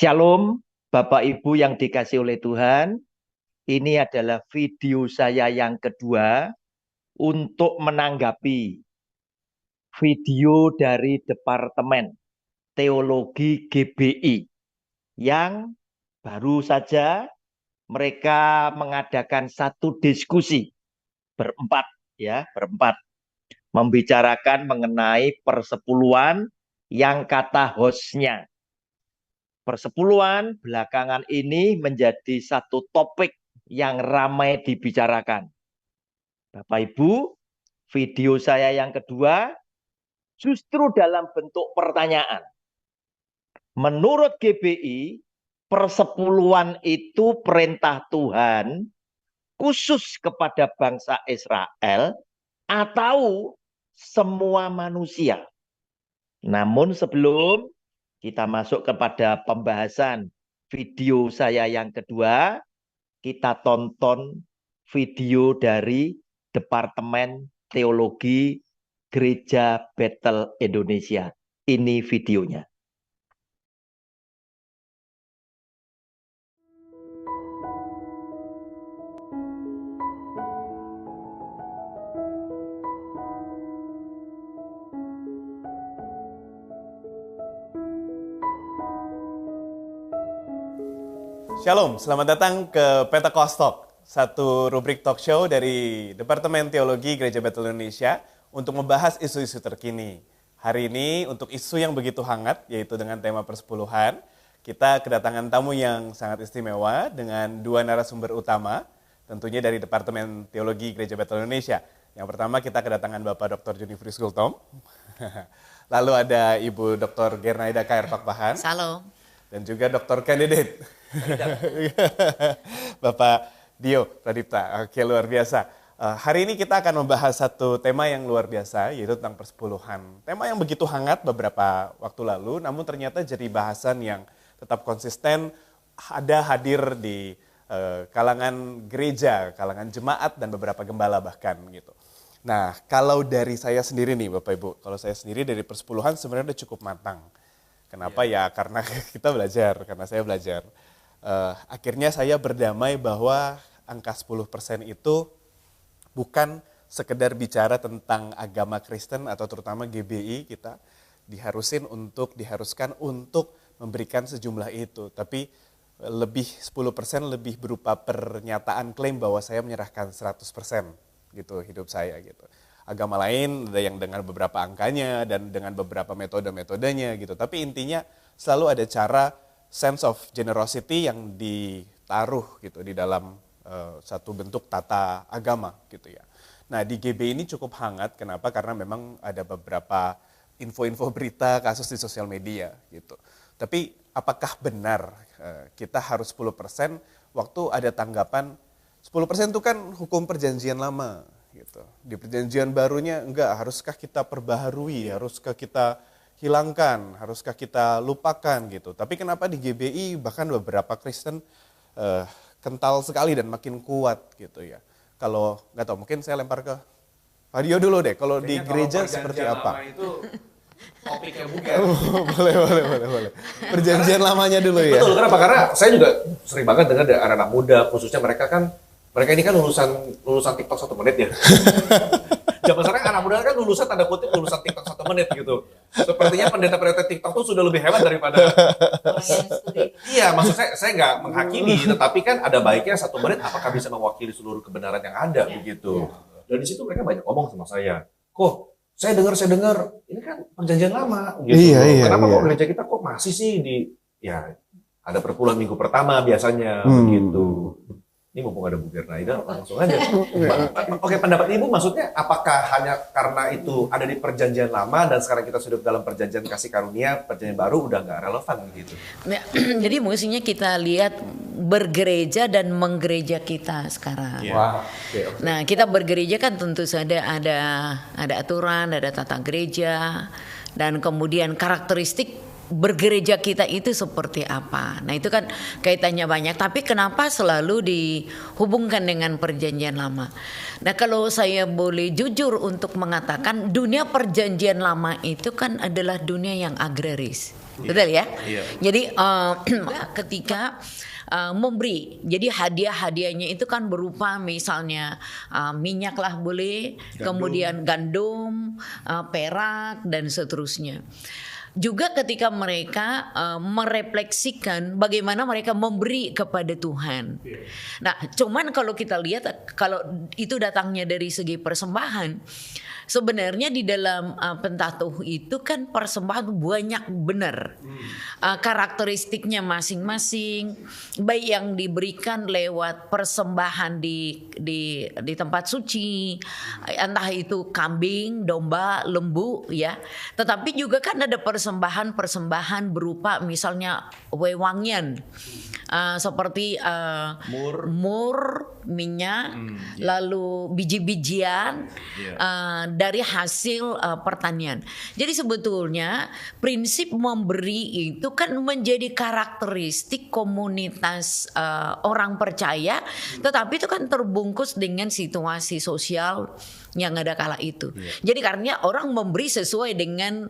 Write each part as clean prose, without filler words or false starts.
Shalom, Bapak Ibu yang dikasih oleh Tuhan. Ini adalah video saya yang kedua untuk menanggapi video dari Departemen Teologi GBI yang baru saja mereka mengadakan satu diskusi berempat membicarakan mengenai persepuluhan yang kata hostnya. Persepuluhan belakangan ini menjadi satu topik yang ramai dibicarakan. Bapak Ibu, video saya yang kedua justru dalam bentuk pertanyaan. Menurut GBI, persepuluhan itu perintah Tuhan khusus kepada bangsa Israel atau semua manusia. Namun sebelum kita masuk kepada pembahasan video saya yang kedua, kita tonton video dari Departemen Teologi Gereja Bethel Indonesia. Ini videonya. Shalom, selamat datang ke Pentecost Talk, satu rubrik talk show dari Departemen Teologi Gereja Bethel Indonesia untuk membahas isu-isu terkini. Hari ini untuk isu yang begitu hangat, yaitu dengan tema persepuluhan, kita kedatangan tamu yang sangat istimewa dengan dua narasumber utama, tentunya dari Departemen Teologi Gereja Bethel Indonesia. Yang pertama kita kedatangan Bapak Dr. Junifrius Gultom, lalu ada Ibu Dr. Gernaida K.R. Pakpahan. Salam. Dan juga Dr. Candidate Bapak Dio Pradipta. Oke, luar biasa. Hari ini kita akan membahas satu tema yang luar biasa, yaitu tentang persepuluhan. Tema yang begitu hangat beberapa waktu lalu, namun ternyata jadi bahasan yang tetap konsisten, ada hadir di kalangan gereja, kalangan jemaat, dan beberapa gembala bahkan gitu. Nah, kalau dari saya sendiri nih Bapak Ibu, kalau saya sendiri dari persepuluhan sebenarnya udah cukup matang. Kenapa ya? Karena kita belajar, karena saya belajar. Akhirnya saya berdamai bahwa angka 10% itu bukan sekedar bicara tentang agama Kristen atau terutama GBI kita diharuskan untuk memberikan sejumlah itu. Tapi lebih 10% lebih berupa pernyataan klaim bahwa saya menyerahkan 100% gitu hidup saya gitu. Agama lain ada yang dengan beberapa angkanya dan dengan beberapa metode-metodenya gitu. Tapi intinya selalu ada cara sense of generosity yang ditaruh gitu di dalam satu bentuk tata agama gitu ya. Nah di GB ini cukup hangat, kenapa? Karena memang ada beberapa info-info berita kasus di sosial media gitu. Tapi apakah benar kita harus 10%? Waktu ada tanggapan 10% itu kan hukum perjanjian lama. Gitu. Di perjanjian barunya enggak, haruskah kita perbaharui, haruskah kita hilangkan, haruskah kita lupakan gitu. Tapi kenapa di GBI bahkan beberapa Kristen kental sekali dan makin kuat gitu ya. Kalau nggak tahu, mungkin saya lempar ke Pak Dio dulu deh, kalau di gereja seperti apa? Itu topiknya bukan. Boleh. Perjanjian lamanya dulu ya. Betul, kenapa? Karena saya juga sering banget dengar dari anak-anak muda, khususnya mereka ini kan lulusan TikTok 1 menit ya. Zaman sekarang anak muda kan lulusan tanda kutip lulusan TikTok 1 menit gitu. Sepertinya pendeta-pendeta TikTok tuh sudah lebih hebat daripada. Iya, maksud saya nggak menghakimi, tetapi kan ada baiknya 1 menit apakah bisa mewakili seluruh kebenaran yang ada begitu. Dan di situ mereka banyak ngomong sama saya. Kok saya dengar ini kan perjanjian lama gitu. Iya, Kenapa kok gereja kita kok masih sih ya ada perpuluhan minggu pertama biasanya begitu. Ini mumpung ada Bu Gernaida, langsung aja. Oke, pendapat Ibu maksudnya apakah hanya karena itu ada di perjanjian lama dan sekarang kita sudah dalam perjanjian kasih karunia, perjanjian baru udah nggak relevan gitu? Jadi mestinya kita lihat bergereja dan menggereja kita sekarang. Wow. Okay. Nah, kita bergereja kan tentu saja ada aturan, ada tata gereja, dan kemudian karakteristik bergereja kita itu seperti apa. Nah itu kan kaitannya banyak. Tapi kenapa selalu dihubungkan dengan perjanjian lama? Nah kalau saya boleh jujur untuk mengatakan dunia perjanjian lama itu kan adalah dunia yang agraris. betul ya? Iya. Jadi ketika memberi, jadi hadiah-hadiahnya itu kan berupa misalnya minyak lah boleh, kemudian gandum, perak dan seterusnya. Juga ketika mereka merefleksikan bagaimana mereka memberi kepada Tuhan. Nah, cuman kalau kita lihat kalau itu datangnya dari segi persembahan, sebenarnya di dalam Pentatuh itu kan persembahan banyak benar. Karakteristiknya masing-masing, baik yang diberikan lewat persembahan di tempat suci, entah itu kambing, domba, lembu ya. Tetapi juga kan ada persembahan berupa misalnya wewangian. Seperti mur, minyak, lalu biji-bijian dari hasil pertanian. Jadi sebetulnya prinsip memberi itu kan menjadi karakteristik komunitas orang percaya, tetapi itu kan terbungkus dengan situasi sosial yang ada kala itu. Jadi karena orang memberi sesuai dengan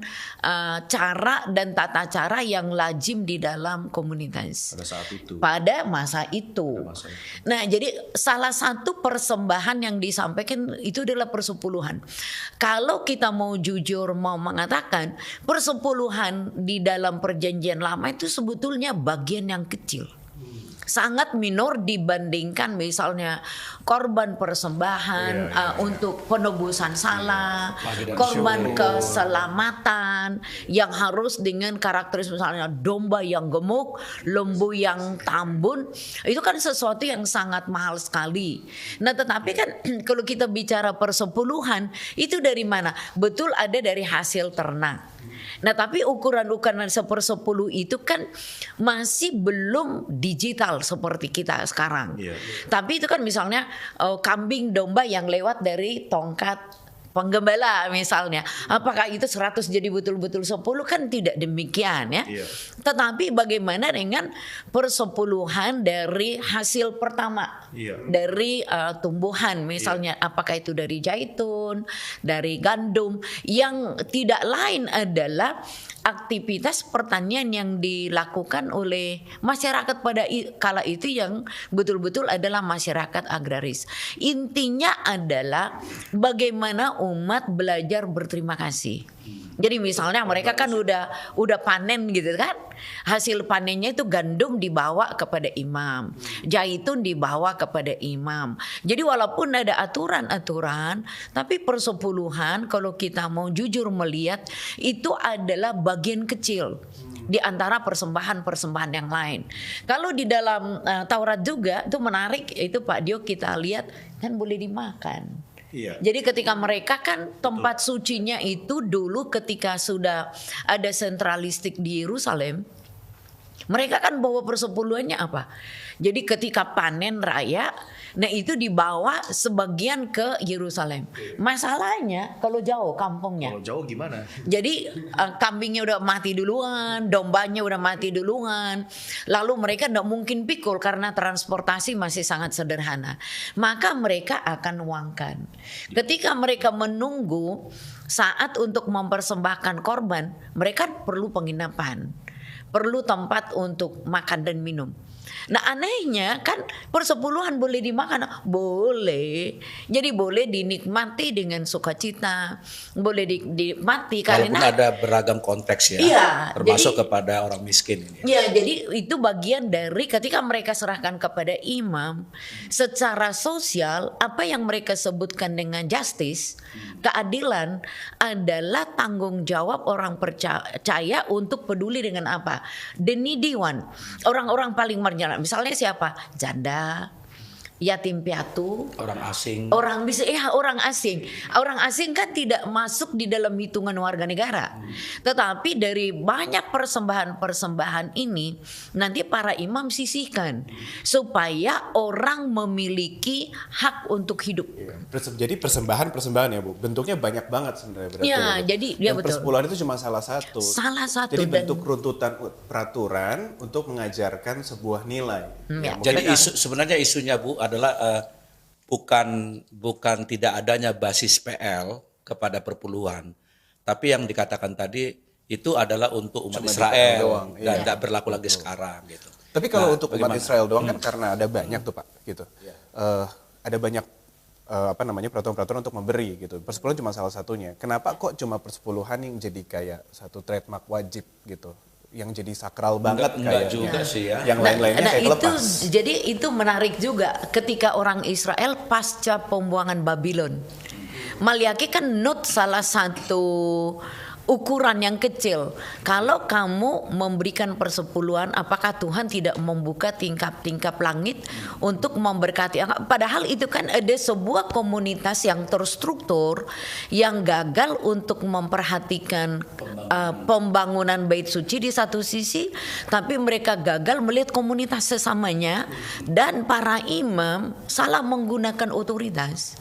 cara dan tata cara yang lazim di dalam komunitas pada masa itu. Nah, jadi salah satu persembahan yang disampaikan itu adalah persepuluhan. Kalau kita mau jujur mau mengatakan persepuluhan di dalam perjanjian lama itu sebetulnya bagian yang kecil. Sangat minor dibandingkan misalnya korban persembahan untuk penebusan salah, korban keselamatan yang harus dengan karakteristik misalnya domba yang gemuk, lembu yang tambun, itu kan sesuatu yang sangat mahal sekali. Nah, tetapi kan kalau kita bicara persepuluhan itu dari mana? Betul ada dari hasil ternak. Nah, tapi ukuran-ukuran 1/10 itu kan masih belum digital seperti kita sekarang. Tapi itu kan misalnya kambing domba yang lewat dari tongkat penggembala misalnya. Apakah itu 100 jadi betul-betul 10? Kan tidak demikian ya. Tetapi bagaimana dengan persepuluhan dari hasil pertama dari tumbuhan misalnya, apakah itu dari zaitun, dari gandum, yang tidak lain adalah aktivitas pertanian yang dilakukan oleh masyarakat pada kala itu yang betul-betul adalah masyarakat agraris. Intinya adalah bagaimana umat belajar berterima kasih. Jadi misalnya mereka kan udah panen gitu kan. Hasil panennya itu gandum dibawa kepada imam, zaitun dibawa kepada imam. Jadi walaupun ada aturan-aturan, tapi persepuluhan kalau kita mau jujur melihat itu adalah bagian kecil di antara persembahan-persembahan yang lain. Kalau di dalam Taurat juga itu menarik, itu Pak Dio kita lihat kan boleh dimakan. Jadi ketika mereka kan tempat sucinya itu dulu ketika sudah ada sentralistik di Yerusalem, mereka kan bawa persepuluhannya apa? Jadi ketika panen raya, nah itu dibawa sebagian ke Yerusalem. Masalahnya kalau jauh kampungnya. Kalau jauh gimana? Jadi kambingnya udah mati duluan, dombanya udah mati duluan. Lalu mereka tidak mungkin pikul karena transportasi masih sangat sederhana. Maka mereka akan nuangkan. Ketika mereka menunggu saat untuk mempersembahkan korban, mereka perlu penginapan, perlu tempat untuk makan dan minum. Nah, anehnya kan persepuluhan boleh dimakan, boleh. Jadi boleh dinikmati dengan sukacita, boleh dinikmati walaupun karena ada beragam konteks ya, iya, termasuk jadi, kepada orang miskin ini. Ya, jadi itu bagian dari ketika mereka serahkan kepada imam secara sosial, apa yang mereka sebutkan dengan justice, keadilan adalah tanggung jawab orang percaya untuk peduli dengan apa? The needy one, orang-orang paling marginal. Misalnya siapa? Janda, yatim piatu, Orang asing. orang bisa orang asing. Orang asing kan tidak masuk di dalam hitungan warga negara. Tetapi dari banyak persembahan-persembahan ini nanti para imam sisihkan supaya orang memiliki hak untuk hidup. Jadi persembahan ya Bu, bentuknya banyak banget sebenarnya berarti. Ya, jadi ya dan betul. persepuluhan itu cuma salah satu. Salah satu. Jadi dan- bentuk runtutan peraturan untuk mengajarkan sebuah nilai. Ya. Jadi sebenarnya isunya Bu adalah bukan tidak adanya basis PL kepada perpuluhan, tapi yang dikatakan tadi itu adalah untuk umat Cuma di Israel Israel doang, dan iya. tidak berlaku lagi sekarang gitu. Tapi kalau Nah, untuk umat bagaimana? Israel doang kan karena ada banyak tuh Pak, gitu. Ada banyak apa namanya peraturan-peraturan untuk memberi gitu. Persepuluhan cuma salah satunya. Kenapa kok cuma persepuluhan yang jadi kayak satu trademark wajib gitu? Yang jadi sakral banget Enggak kayaknya. juga sih ya. Yang lain-lainnya kayak itu lepas. jadi itu menarik juga ketika orang Israel pasca pembuangan Babylon. Maliaki kan note salah satu ukuran yang kecil. Kalau kamu memberikan persepuluhan, apakah Tuhan tidak membuka tingkap-tingkap langit untuk memberkati? Padahal itu kan ada sebuah komunitas yang terstruktur yang gagal untuk memperhatikan pembangunan bait suci di satu sisi, tapi mereka gagal melihat komunitas sesamanya dan para imam salah menggunakan otoritas.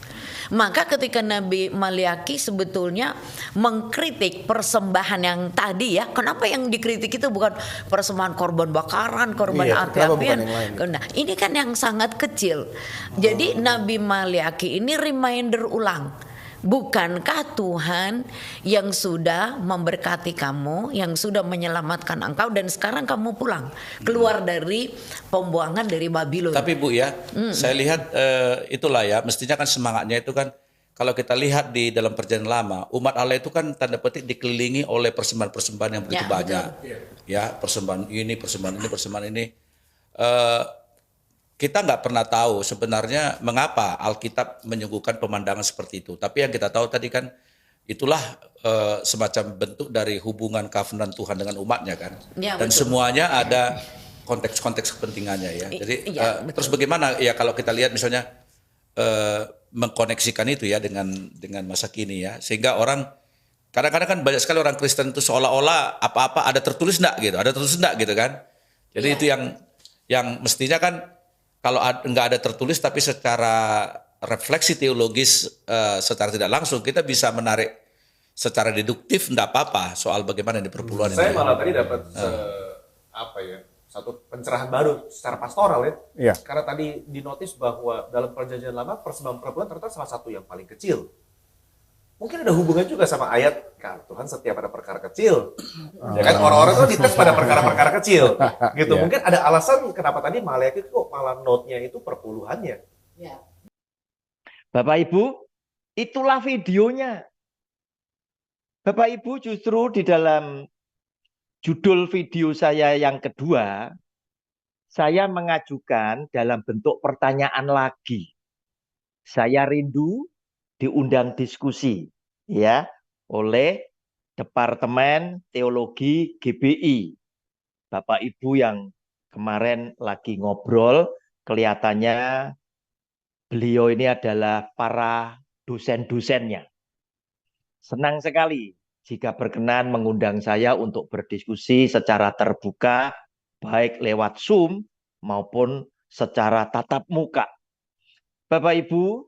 Maka ketika Nabi Maliaki sebetulnya mengkritik persembahan yang tadi ya, kenapa yang dikritik itu bukan persembahan korban bakaran, korban Iya, kenapa bukan api-apian? yang lain? Nah, ini kan yang sangat kecil. Jadi Nabi Maliaki ini reminder ulang. Bukankah Tuhan yang sudah memberkati kamu, yang sudah menyelamatkan engkau, dan sekarang kamu pulang keluar dari pembuangan dari Babylon. Tapi Bu ya, saya lihat itulah ya, mestinya kan semangatnya itu kan kalau kita lihat di dalam perjanjian lama, umat Allah itu kan tanda petik dikelilingi oleh persembahan-persembahan yang begitu Ya, banyak. Ya, persembahan ini, persembahan ini, persembahan ini. Kita nggak pernah tahu sebenarnya mengapa Alkitab menyuguhkan pemandangan seperti itu. Tapi yang kita tahu tadi kan itulah semacam bentuk dari hubungan covenant Tuhan dengan umatnya kan. Ya, Dan betul. semuanya ada konteks-konteks kepentingannya ya. Jadi iya, betul. terus bagaimana ya kalau kita lihat misalnya mengkoneksikan itu ya dengan masa kini ya, sehingga orang kadang-kadang kan banyak sekali orang Kristen itu seolah-olah apa-apa ada tertulis enggak gitu kan. Jadi Iya. itu yang mestinya kan kalau nggak ada tertulis tapi secara refleksi teologis secara tidak langsung kita bisa menarik secara deduktif enggak apa-apa soal bagaimana ini perpuluhan Saya ini. malah tadi dapat satu pencerahan baru secara pastoral ya. Iya. Karena tadi dinotis bahwa dalam perjanjian lama persembahan perpuluhan ternyata salah satu yang paling kecil. Mungkin ada hubungan juga sama ayat kan Tuhan setia pada perkara kecil. Ya kan orang-orang tuh dites pada perkara-perkara kecil. Gitu. Iya. Mungkin ada alasan kenapa tadi Maliaki kok malah note-nya itu perpuluhannya. Bapak Ibu, itulah videonya. Bapak Ibu, justru di dalam judul video saya yang kedua, saya mengajukan dalam bentuk pertanyaan lagi. Saya rindu diundang diskusi ya oleh Departemen Teologi GBI. Bapak Ibu yang kemarin lagi ngobrol, kelihatannya beliau ini adalah para dosen-dosennya. Senang sekali jika berkenan mengundang saya untuk berdiskusi secara terbuka, baik lewat Zoom maupun secara tatap muka. Bapak Ibu,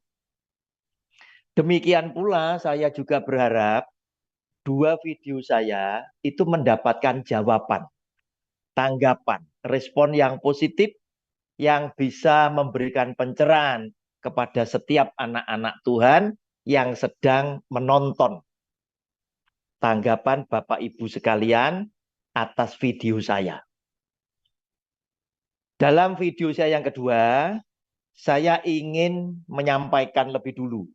demikian pula saya juga berharap dua video saya itu mendapatkan jawaban, tanggapan, respon yang positif yang bisa memberikan pencerahan kepada setiap anak-anak Tuhan yang sedang menonton. Tanggapan Bapak Ibu sekalian atas video saya. Dalam video saya yang kedua, saya ingin menyampaikan lebih dulu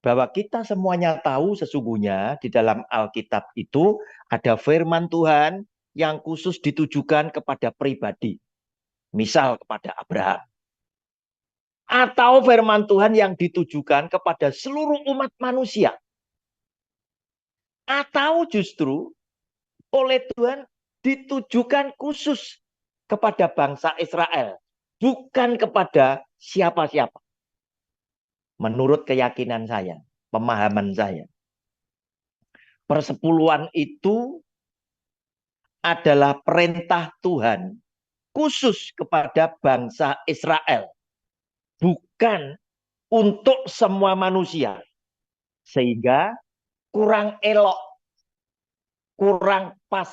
bahwa kita semuanya tahu sesungguhnya di dalam Alkitab itu ada firman Tuhan yang khusus ditujukan kepada pribadi. Misal kepada Abraham. Atau firman Tuhan yang ditujukan kepada seluruh umat manusia. Atau justru oleh Tuhan ditujukan khusus kepada bangsa Israel. Bukan kepada siapa-siapa. Menurut keyakinan saya, pemahaman saya. Persepuluhan itu adalah perintah Tuhan khusus kepada bangsa Israel. Bukan untuk semua manusia. Sehingga kurang elok, kurang pas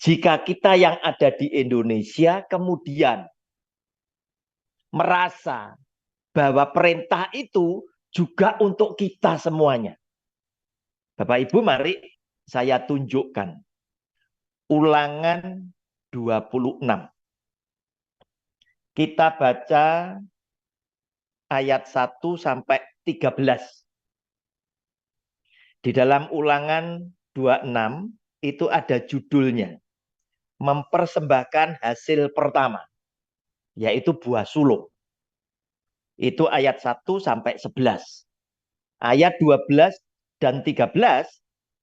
jika kita yang ada di Indonesia kemudian merasa bahwa perintah itu juga untuk kita semuanya. Bapak Ibu, mari saya tunjukkan. Ulangan 26. Kita baca ayat 1 sampai 13. Di dalam Ulangan 26 itu ada judulnya. Mempersembahkan hasil pertama, yaitu buah sulung. Itu ayat 1 sampai 11. Ayat 12 dan 13,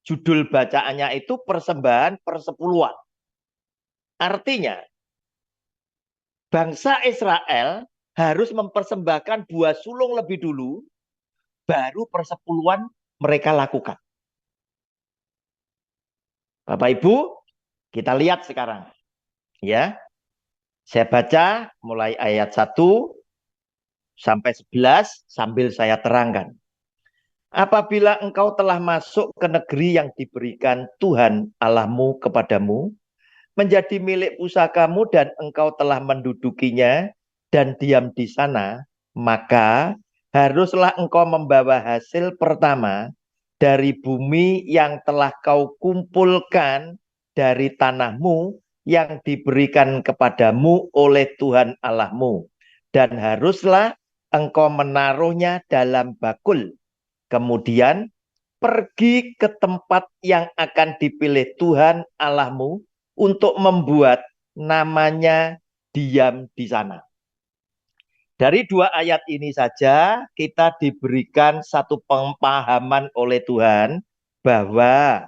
judul bacaannya itu persembahan persepuluhan. Artinya, bangsa Israel harus mempersembahkan buah sulung lebih dulu, baru persepuluhan mereka lakukan. Bapak Ibu, kita lihat sekarang. Ya, saya baca mulai ayat 1 sampai 11 sambil saya terangkan. Apabila engkau telah masuk ke negeri yang diberikan Tuhan Allahmu kepadamu, menjadi milik pusakamu dan engkau telah mendudukinya dan diam di sana, maka haruslah engkau membawa hasil pertama dari bumi yang telah kau kumpulkan dari tanahmu yang diberikan kepadamu oleh Tuhan Allahmu. Dan haruslah engkau menaruhnya dalam bakul. Kemudian pergi ke tempat yang akan dipilih Tuhan Allahmu untuk membuat namanya diam di sana. Dari dua ayat ini saja kita diberikan satu pemahaman oleh Tuhan bahwa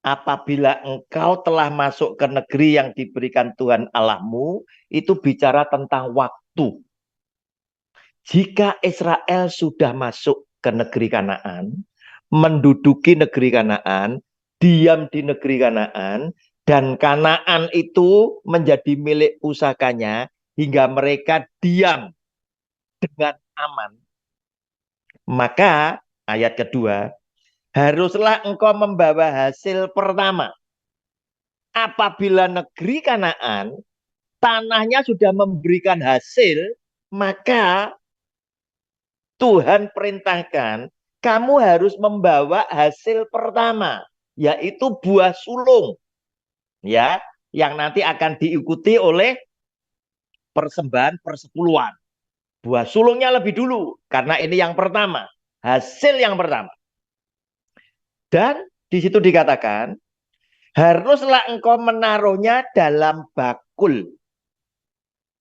apabila engkau telah masuk ke negeri yang diberikan Tuhan Allahmu, itu bicara tentang waktu. Jika Israel sudah masuk ke negeri Kanaan, menduduki negeri Kanaan, diam di negeri Kanaan, dan Kanaan itu menjadi milik pusakanya hingga mereka diam dengan aman. Maka ayat kedua, haruslah engkau membawa hasil pertama. Apabila negeri Kanaan, tanahnya sudah memberikan hasil, maka Tuhan perintahkan, kamu harus membawa hasil pertama, yaitu buah sulung. Ya, yang nanti akan diikuti oleh persembahan persepuluhan. Buah sulungnya lebih dulu, karena ini yang pertama, hasil yang pertama. Dan di situ dikatakan, haruslah engkau menaruhnya dalam bakul.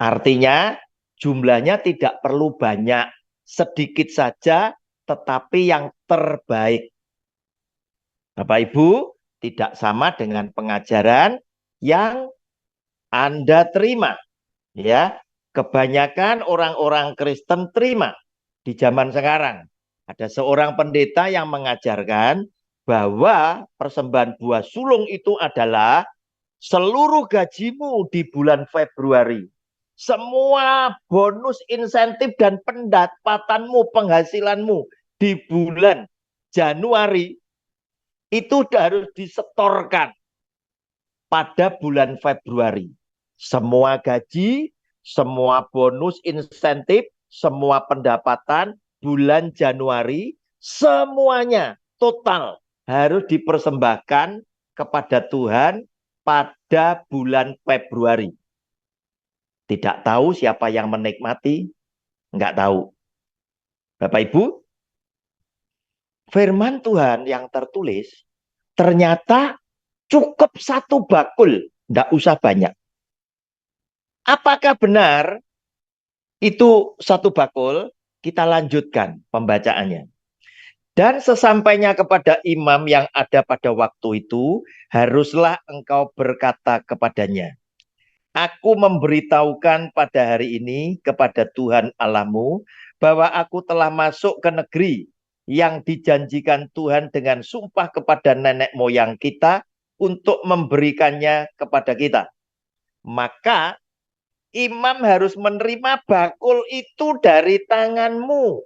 Artinya, jumlahnya tidak perlu banyak, sedikit saja, tetapi yang terbaik. Bapak Ibu, tidak sama dengan pengajaran yang Anda terima. Ya, kebanyakan orang-orang Kristen terima di zaman sekarang. Ada seorang pendeta yang mengajarkan bahwa persembahan buah sulung itu adalah seluruh gajimu di bulan Februari. Semua bonus, insentif, dan pendapatanmu, penghasilanmu di bulan Januari itu harus disetorkan pada bulan Februari. Semua gaji, semua bonus, insentif, semua pendapatan bulan Januari, semuanya total harus dipersembahkan kepada Tuhan pada bulan Februari. Tidak tahu siapa yang menikmati, enggak tahu. Bapak Ibu, firman Tuhan yang tertulis ternyata cukup satu bakul, enggak usah banyak. Apakah benar itu satu bakul? Kita lanjutkan pembacaannya. Dan sesampainya kepada imam yang ada pada waktu itu, haruslah engkau berkata kepadanya, aku memberitahukan pada hari ini kepada Tuhan Allahmu bahwa aku telah masuk ke negeri yang dijanjikan Tuhan dengan sumpah kepada nenek moyang kita untuk memberikannya kepada kita. Maka imam harus menerima bakul itu dari tanganmu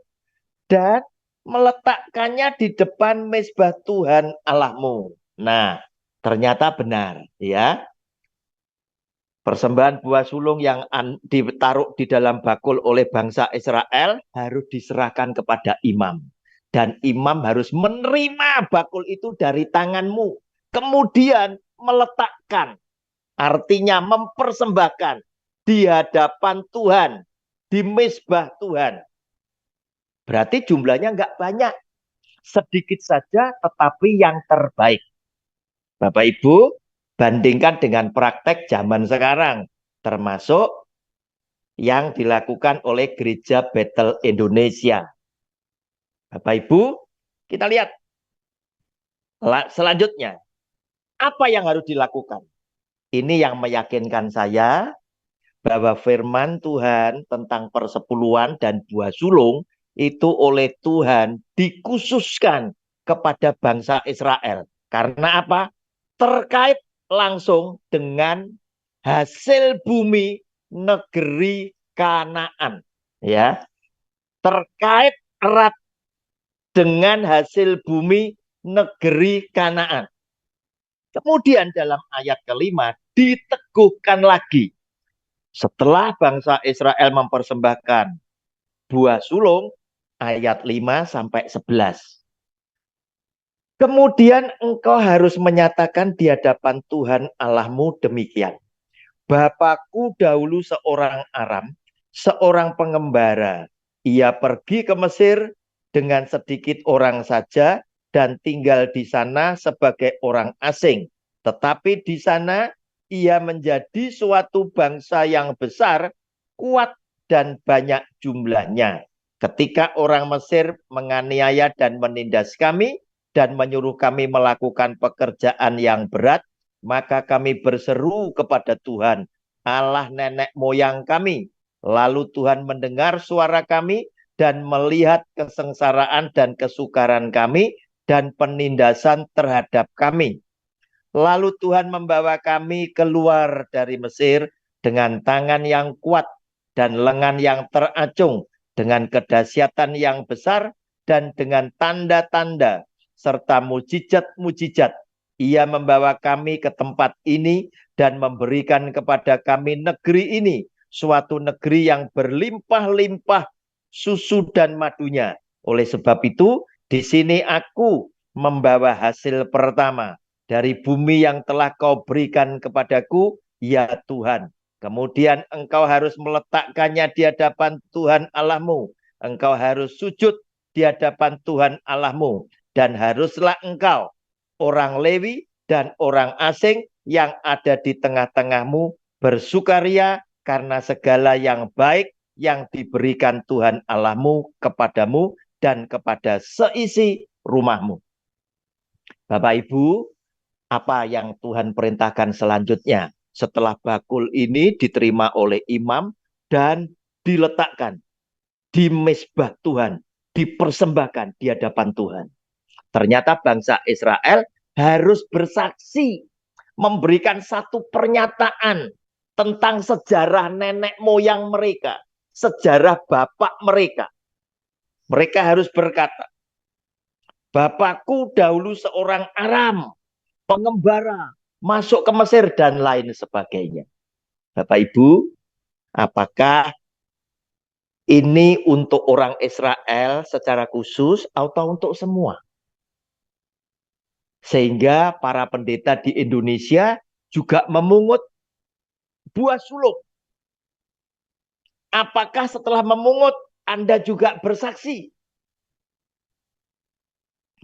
dan meletakkannya di depan mezbah Tuhan Allahmu. Nah, ternyata benar ya. Persembahan buah sulung yang ditaruh di dalam bakul oleh bangsa Israel harus diserahkan kepada imam. dan imam harus menerima bakul itu dari tanganmu. Kemudian meletakkan, artinya mempersembahkan di hadapan Tuhan, di mezbah Tuhan. Berarti jumlahnya nggak banyak, sedikit saja tetapi yang terbaik. Bapak Ibu, bandingkan dengan praktek zaman sekarang, termasuk yang dilakukan oleh Gereja Bethel Indonesia. Bapak Ibu, kita lihat selanjutnya. Apa yang harus dilakukan? Ini yang meyakinkan saya bahwa firman Tuhan tentang persepuluhan dan buah sulung itu oleh Tuhan dikhususkan kepada bangsa Israel. Karena apa? Terkait langsung dengan hasil bumi negeri Kanaan. Ya, terkait erat dengan hasil bumi negeri Kanaan. Kemudian dalam ayat kelima diteguhkan lagi. Setelah bangsa Israel mempersembahkan buah sulung, ayat 5 sampai 11. Kemudian engkau harus menyatakan di hadapan Tuhan Allahmu demikian. Bapakku dahulu seorang Aram, seorang pengembara. Ia pergi ke Mesir dengan sedikit orang saja dan tinggal di sana sebagai orang asing. Tetapi di sana ia menjadi suatu bangsa yang besar, kuat dan banyak jumlahnya. Ketika orang Mesir menganiaya dan menindas kami dan menyuruh kami melakukan pekerjaan yang berat, maka kami berseru kepada Tuhan, Allah nenek moyang kami. Lalu Tuhan mendengar suara kami dan melihat kesengsaraan dan kesukaran kami dan penindasan terhadap kami. Lalu Tuhan membawa kami keluar dari Mesir dengan tangan yang kuat dan lengan yang teracung, dengan kedahsyatan yang besar dan dengan tanda-tanda serta mujizat-mujizat. Ia membawa kami ke tempat ini dan memberikan kepada kami negeri ini, suatu negeri yang berlimpah-limpah susu dan madunya. Oleh sebab itu, di sini aku membawa hasil pertama dari bumi yang telah kau berikan kepadaku, ya Tuhan. Kemudian engkau harus meletakkannya di hadapan Tuhan Allahmu. Engkau harus sujud di hadapan Tuhan Allahmu. Dan haruslah engkau, orang Lewi dan orang asing yang ada di tengah-tengahmu, bersukaria karena segala yang baik yang diberikan Tuhan Allahmu kepadamu dan kepada seisi rumahmu. Bapak Ibu, apa yang Tuhan perintahkan selanjutnya setelah bakul ini diterima oleh imam dan diletakkan di mezbah Tuhan, dipersembahkan di hadapan Tuhan. Ternyata bangsa Israel harus bersaksi, memberikan satu pernyataan tentang sejarah nenek moyang mereka, sejarah bapak mereka. Mereka harus berkata, bapakku dahulu seorang Aram, pengembara, masuk ke Mesir dan lain sebagainya. Bapak Ibu, apakah ini untuk orang Israel secara khusus atau untuk semua? Sehingga para pendeta di Indonesia juga memungut buah sulung. Apakah setelah memungut Anda juga bersaksi?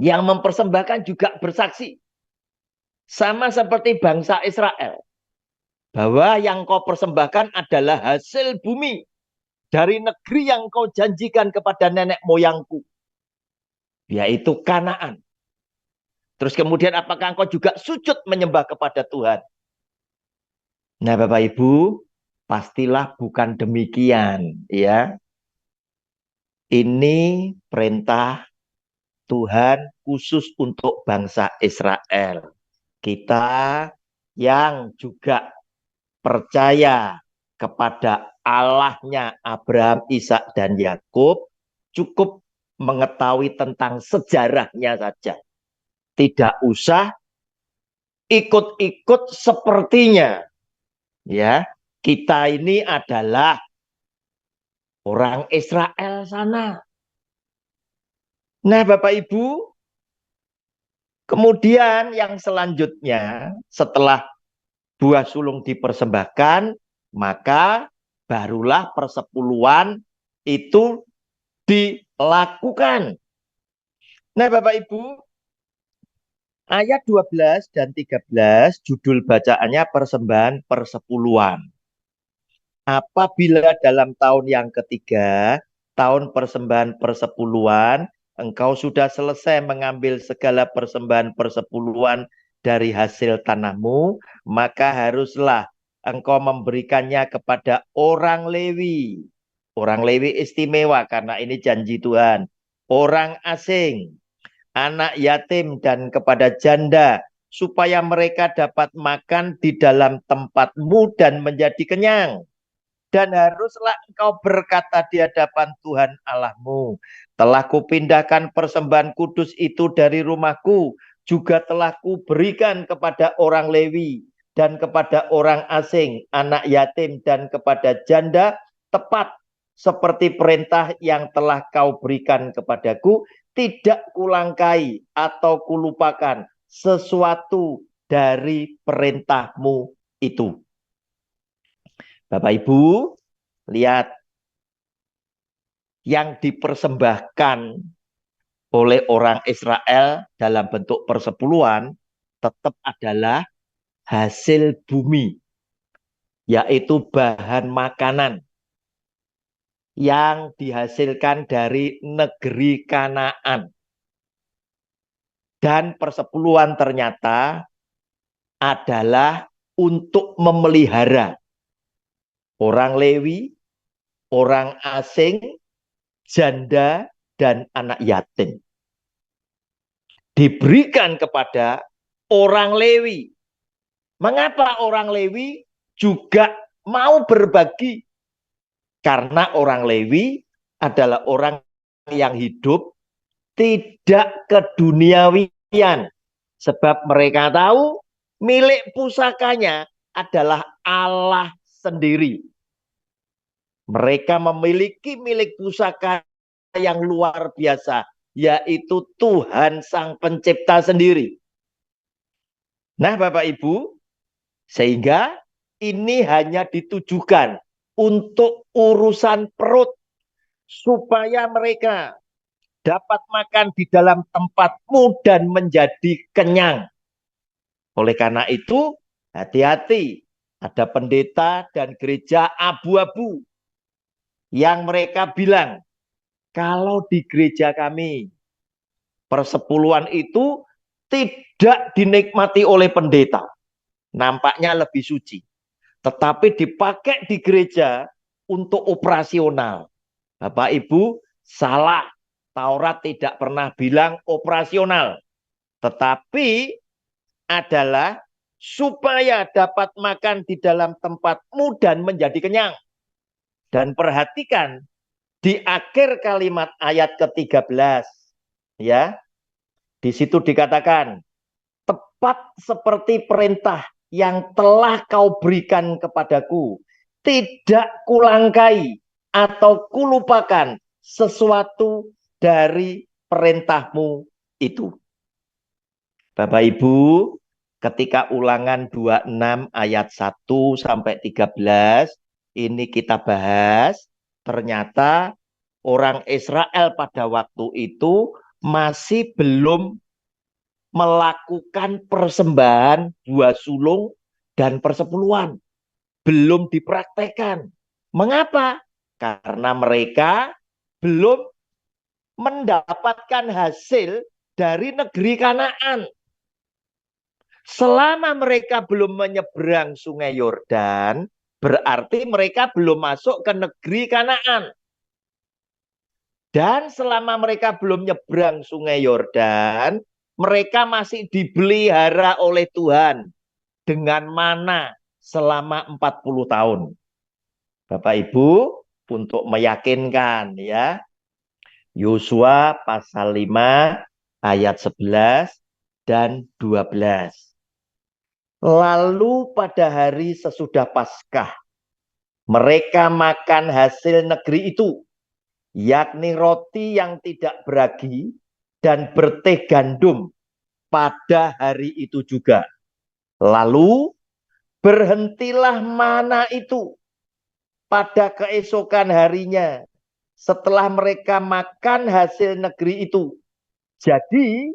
Yang mempersembahkan juga bersaksi. Sama seperti bangsa Israel. Bahwa yang kau persembahkan adalah hasil bumi dari negeri yang kau janjikan kepada nenek moyangku. Yaitu Kanaan. Terus kemudian apakah engkau juga sujud menyembah kepada Tuhan? Nah Bapak Ibu, pastilah bukan demikian. Ya, ini perintah Tuhan khusus untuk bangsa Israel. Kita yang juga percaya kepada Allahnya Abraham, Ishak, dan Yakub cukup mengetahui tentang sejarahnya saja. Tidak usah ikut-ikut sepertinya. Ya, kita ini adalah orang Israel sana. Nah, Bapak Ibu, kemudian yang selanjutnya setelah buah sulung dipersembahkan, maka barulah persepuluhan itu dilakukan. Nah, Bapak Ibu, ayat 12 dan 13 judul bacaannya persembahan persepuluhan. Apabila dalam tahun yang ketiga, tahun persembahan persepuluhan, engkau sudah selesai mengambil segala persembahan persepuluhan dari hasil tanahmu, maka haruslah engkau memberikannya kepada orang Lewi. Orang Lewi istimewa karena ini janji Tuhan. Orang asing, anak yatim, dan kepada janda, supaya mereka dapat makan di dalam tempatmu dan menjadi kenyang. Dan haruslah engkau berkata di hadapan Tuhan Allahmu, telah kupindahkan persembahan kudus itu dari rumahku, juga telah kuberikan kepada orang Lewi dan kepada orang asing, anak yatim, dan kepada janda, tepat seperti perintah yang telah kau berikan kepadaku. Tidak kulangkai atau kulupakan sesuatu dari perintahmu itu. Bapak Ibu, lihat yang dipersembahkan oleh orang Israel dalam bentuk persepuluhan tetap adalah hasil bumi, yaitu bahan makanan yang dihasilkan dari negeri Kanaan. Dan persepuluhan ternyata adalah untuk memelihara orang Lewi, orang asing, janda, dan anak yatim. Diberikan kepada orang Lewi. Mengapa orang Lewi juga mau berbagi? Karena orang Lewi adalah orang yang hidup tidak keduniawian. Sebab mereka tahu milik pusakanya adalah Allah sendiri. Mereka memiliki milik pusaka yang luar biasa, yaitu Tuhan Sang Pencipta sendiri. Nah, Bapak Ibu, sehingga ini hanya ditujukan untuk urusan perut, supaya mereka dapat makan di dalam tempatmu dan menjadi kenyang. Oleh karena itu, hati-hati, ada pendeta dan gereja abu-abu yang mereka bilang, kalau di gereja kami persepuluhan itu tidak dinikmati oleh pendeta, nampaknya lebih suci, tetapi dipakai di gereja untuk operasional. Bapak Ibu, salah. Taurat tidak pernah bilang operasional, tetapi adalah supaya dapat makan di dalam tempatmu dan menjadi kenyang. Dan perhatikan di akhir kalimat ayat ke-13, ya, di situ dikatakan, tepat seperti perintah yang telah kau berikan kepadaku, tidak kulangkai atau kulupakan sesuatu dari perintahmu itu. Bapak Ibu, ketika Ulangan 26 ayat 1 sampai 13 ini kita bahas, ternyata orang Israel pada waktu itu masih belum melakukan persembahan buah sulung dan persepuluhan. Belum dipraktekkan. Mengapa? Karena mereka belum mendapatkan hasil dari negeri Kanaan. Selama mereka belum menyeberang sungai Yordan, berarti mereka belum masuk ke negeri Kanaan. Dan selama mereka belum nyebrang sungai Yordan, mereka masih dipelihara oleh Tuhan dengan mana selama 40 tahun. Bapak Ibu, untuk meyakinkan ya, Yosua pasal 5 ayat 11 dan 12. Lalu pada hari sesudah Paskah, mereka makan hasil negeri itu, yakni roti yang tidak beragi dan berteh gandum pada hari itu juga. Lalu berhentilah mana itu pada keesokan harinya setelah mereka makan hasil negeri itu. Jadi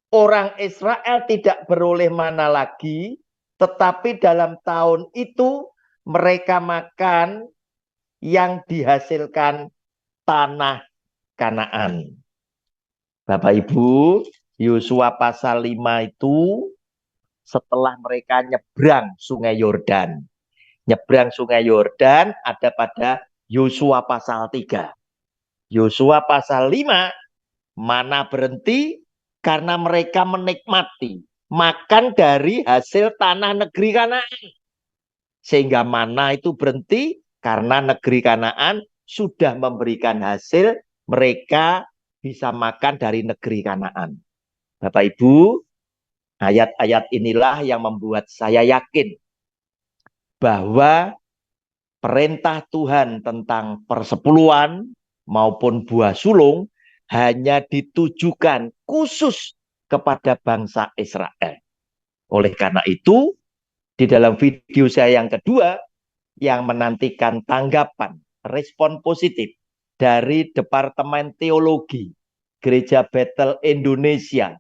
orang Israel tidak beroleh mana lagi, tetapi dalam tahun itu mereka makan yang dihasilkan tanah Kanaan. Bapak Ibu, Yosua pasal 5 itu setelah mereka nyebrang Sungai Yordan. Nyebrang Sungai Yordan ada pada Yosua pasal 3. Yosua pasal 5 mana berhenti karena mereka menikmati makan dari hasil tanah negeri Kanaan. Sehingga mana itu berhenti karena negeri Kanaan sudah memberikan hasil, mereka bisa makan dari negeri Kanaan. Bapak Ibu, ayat-ayat inilah yang membuat saya yakin bahwa perintah Tuhan tentang persepuluhan maupun buah sulung hanya ditujukan khusus kepada bangsa Israel. Oleh karena itu, di dalam video saya yang kedua, yang menantikan tanggapan, respon positif dari Departemen Teologi Gereja Bethel Indonesia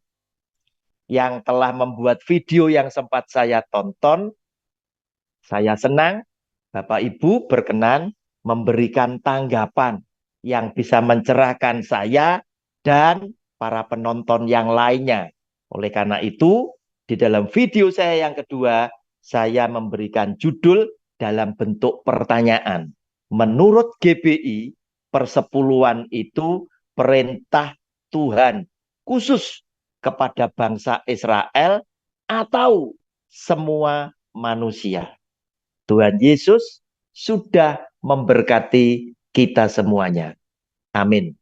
yang telah membuat video yang sempat saya tonton, saya senang Bapak Ibu berkenan memberikan tanggapan yang bisa mencerahkan saya dan para penonton yang lainnya. Oleh karena itu, di dalam video saya yang kedua, saya memberikan judul dalam bentuk pertanyaan. Menurut GBI, persepuluhan itu perintah Tuhan khusus kepada bangsa Israel atau semua manusia. Tuhan Yesus sudah memberkati kita semuanya. Amin.